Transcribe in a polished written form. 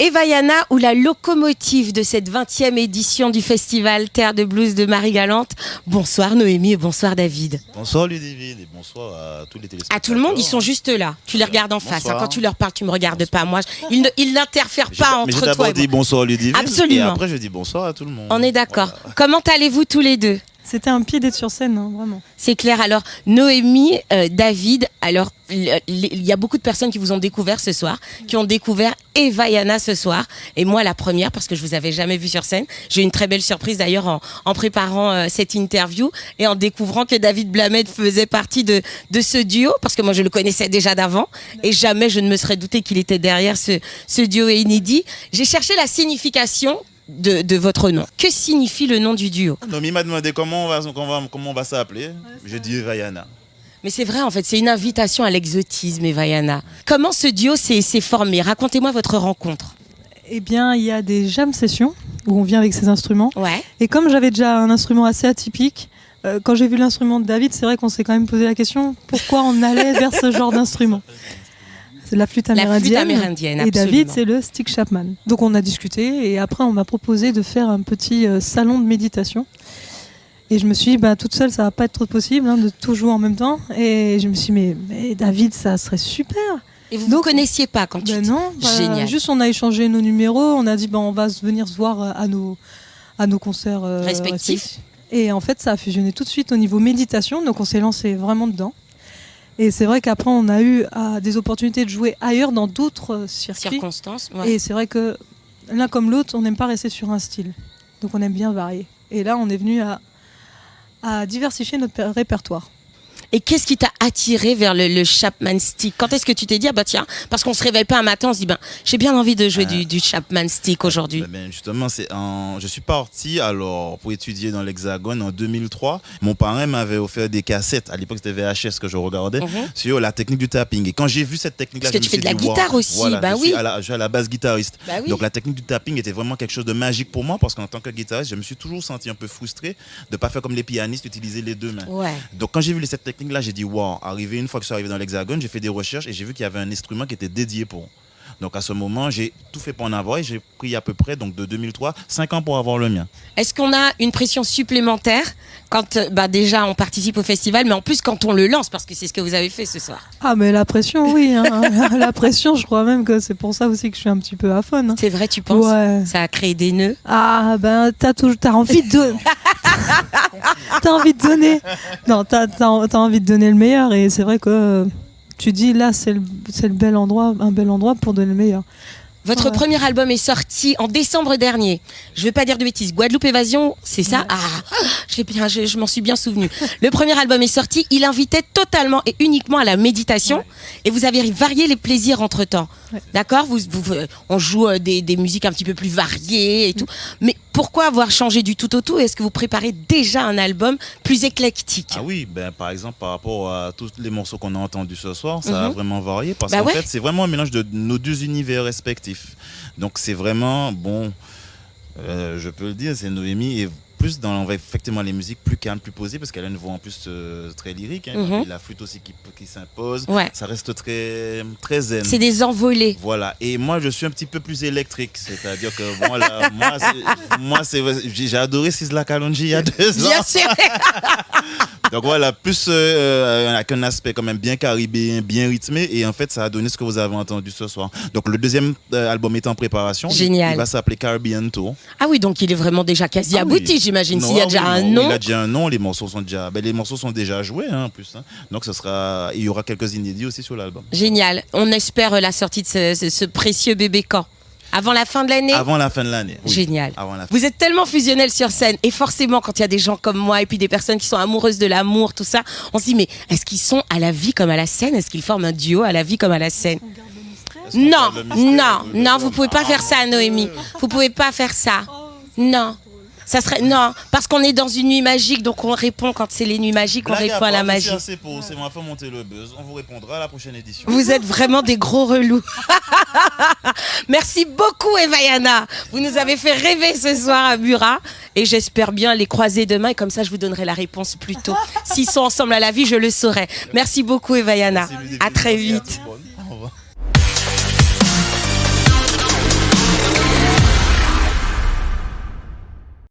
Evayana, ou la locomotive de cette 20e édition du festival Terre de Blues de Marie-Galante. Bonsoir Noémie et bonsoir David. Bonsoir Ludivine et bonsoir à tous les téléspectateurs. À tout le monde, ils sont juste là. Tu les regardes en face. Hein, quand tu leur parles, tu me regardes pas. Moi, ils n'interfèrent pas entre toi et moi. J'ai d'abord dit bonsoir Ludivine. Absolument. Et après, je dis bonsoir à tout le monde. On est d'accord. Voilà. Comment allez-vous tous les deux ? C'était un pied d'être sur scène, hein, vraiment. C'est clair. Alors, Noémie, David, alors, il y a beaucoup de personnes qui vous ont découvert ce soir, qui ont découvert Evayana ce soir. Et moi, la première, parce que je vous avais jamais vu sur scène. J'ai eu une très belle surprise d'ailleurs en préparant cette interview et en découvrant que David Blamed faisait partie de ce duo, parce que moi, je le connaissais déjà d'avant. Et jamais je ne me serais douté qu'il était derrière ce duo inédit. J'ai cherché la signification de votre nom. Que signifie le nom du duo ? Noémie m'a demandé comment on va s'appeler. Je dis Evayana. Mais c'est vrai, en fait, c'est une invitation à l'exotisme, Evayana. Comment ce duo s'est formé ? Racontez-moi votre rencontre. Eh bien, il y a des jam sessions où on vient avec ses instruments. Ouais. Et comme j'avais déjà un instrument assez atypique, quand j'ai vu l'instrument de David, c'est vrai qu'on s'est quand même posé la question pourquoi on allait vers ce genre d'instrument. C'est la flûte amérindienne. La flûte amérindienne, et absolument. David, c'est le stick Chapman. Donc on a discuté et après on m'a proposé de faire un petit salon de méditation. Et je me suis dit, toute seule, ça va pas être possible de tout jouer en même temps. Et je me suis dit, mais David, ça serait super. Et vous ne connaissiez pas quand tu non, Génial. Juste on a échangé nos numéros, on a dit on va venir se voir à nos concerts respectifs. Et en fait, ça a fusionné tout de suite au niveau méditation, donc on s'est lancé vraiment dedans. Et c'est vrai qu'après, on a eu des opportunités de jouer ailleurs dans d'autres circonstances. Ouais. Et c'est vrai que l'un comme l'autre, on n'aime pas rester sur un style. Donc on aime bien varier. Et là, on est venu à diversifier notre répertoire. Et qu'est-ce qui t'a attiré vers le Chapman Stick ? Quand est-ce que tu t'es dit, tiens, parce qu'on se réveille pas un matin, on se dit, j'ai bien envie de jouer du Chapman Stick aujourd'hui. Justement, je suis parti alors pour étudier dans l'Hexagone en 2003. Mon parrain m'avait offert des cassettes, à l'époque c'était VHS que je regardais, sur la technique du tapping. Et quand j'ai vu cette technique-là, parce que tu fais de la guitare aussi, voilà, oui. Je suis à la base guitariste. Oui. Donc la technique du tapping était vraiment quelque chose de magique pour moi, parce qu'en tant que guitariste, je me suis toujours senti un peu frustré de ne pas faire comme les pianistes, utiliser les deux mains. Ouais. Donc quand j'ai vu cette technique là, j'ai dit wow, une fois que je suis arrivé dans l'Hexagone, j'ai fait des recherches et j'ai vu qu'il y avait un instrument qui était dédié pour. Donc à ce moment, j'ai tout fait pour en avoir et j'ai pris à peu près, donc de 2003, 5 ans pour avoir le mien. Est-ce qu'on a une pression supplémentaire quand déjà on participe au festival, mais en plus quand on le lance, parce que c'est ce que vous avez fait ce soir ? Ah mais la pression, oui. La pression, je crois même que c'est pour ça aussi que je suis un petit peu aphone. C'est vrai, tu penses ? Ouais. Ça a créé des nœuds ? Ah t'as envie de... t'as envie de donner. Non, t'as envie de donner le meilleur et c'est vrai que tu dis là c'est un bel endroit pour donner le meilleur. Votre premier album est sorti en décembre dernier. Je ne vais pas dire de bêtises. Guadeloupe Évasion, c'est ça ? Ouais. Je m'en suis bien souvenu. Le premier album est sorti. Il invitait totalement et uniquement à la méditation. Ouais. Et vous avez varié les plaisirs entre-temps. Ouais. D'accord ? On joue des musiques un petit peu plus variées et tout. Mais pourquoi avoir changé du tout au tout ? Est-ce que vous préparez déjà un album plus éclectique ? Ah oui, par exemple, par rapport à tous les morceaux qu'on a entendus ce soir, ça a vraiment varié. Parce qu'en fait, c'est vraiment un mélange de nos deux univers respectifs. Donc c'est vraiment, je peux le dire, c'est Noémie est plus dans effectivement les musiques plus calmes, plus posées, parce qu'elle a une voix en plus très lyrique, et la flûte aussi qui s'impose, ça reste très, très zen. C'est des envolées. Voilà, et moi je suis un petit peu plus électrique, c'est-à-dire que j'ai adoré Sizzla Kalonji il y a 2 ans. Bien sûr. Donc voilà, plus avec un aspect quand même bien caribéen, bien rythmé, et en fait ça a donné ce que vous avez entendu ce soir. Donc le deuxième album est en préparation. Génial. Il va s'appeler Caribbean Tour. Ah oui, donc il est vraiment déjà quasi abouti, j'imagine. S'il y a déjà un nom. Il a déjà un nom, les morceaux sont déjà joués en plus. Donc il y aura quelques inédits aussi sur l'album. Génial. On espère la sortie de ce précieux bébé quand ? Avant la fin de l'année ? Avant la fin de l'année. Oui. Génial. Vous êtes tellement fusionnels sur scène et forcément quand il y a des gens comme moi et puis des personnes qui sont amoureuses de l'amour, tout ça, on se dit mais est-ce qu'ils sont à la vie comme à la scène ? Est-ce qu'ils forment un duo à la vie comme à la scène ? Non, vous pouvez pas faire ça, Noémie. Vous pouvez pas faire ça. Non. Ça serait parce qu'on est dans une nuit magique, donc on répond quand c'est les nuits magiques, on répond à la magie. C'est moi faire monter le buzz. On vous répondra à la prochaine édition. Vous êtes vraiment des gros relous. Merci beaucoup, Evayana. Vous nous avez fait rêver ce soir à Murat et j'espère bien les croiser demain et comme ça je vous donnerai la réponse plus tôt. S'ils sont ensemble à la vie, je le saurai. Merci beaucoup, Evayana. À très vite.